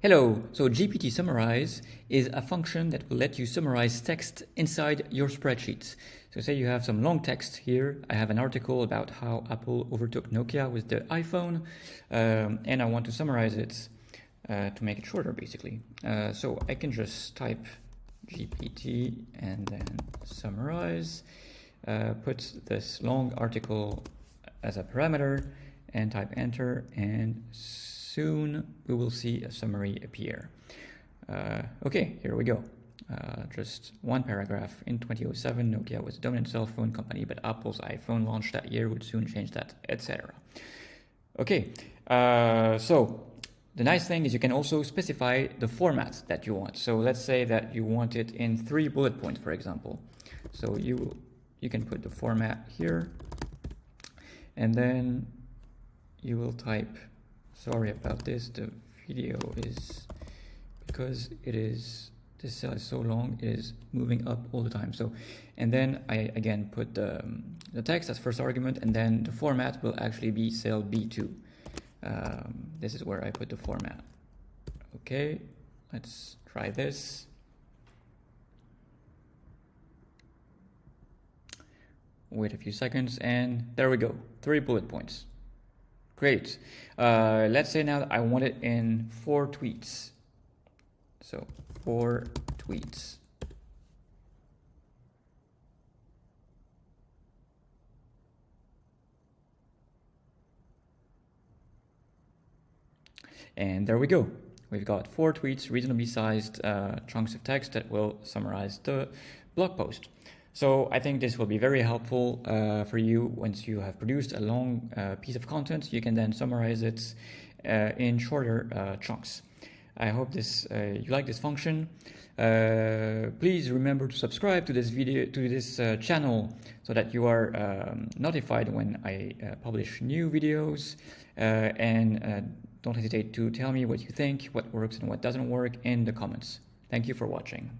Hello, so GPT Summarize is a function that will let you summarize text inside your spreadsheets. So say you have some long text here. I have an article about how Apple overtook Nokia with the iPhone, and I want to summarize it to make it shorter, basically. So I can just type GPT and then summarize, put this long article as a parameter and type enter, and soon we will see a summary appear. Okay, here we go. Just one paragraph. In 2007, Nokia was a dominant cell phone company, but Apple's iPhone launched that year would soon change that, etc. Okay, so the nice thing is you can also specify the format that you want. So let's say that you want it in 3 bullet points, for example. So you can put the format here, and then you will type, sorry about this, the video is, because it is, this cell is so long, it is moving up all the time. So, and then I again put the text as first argument, and then the format will actually be cell B2. This is where I put the format. Okay, let's try this. Wait a few seconds, and there we go, 3 bullet points. Great. Let's say now that I want it in 4 tweets. So 4 tweets. And there we go. We've got 4 tweets, reasonably sized chunks of text that will summarize the blog post. So I think this will be very helpful for you once you have produced a long piece of content. You can then summarize it in shorter chunks. I hope you like this function. Please remember to subscribe to this video, to this channel, so that you are notified when I publish new videos. And don't hesitate to tell me what you think, what works and what doesn't work in the comments. Thank you for watching.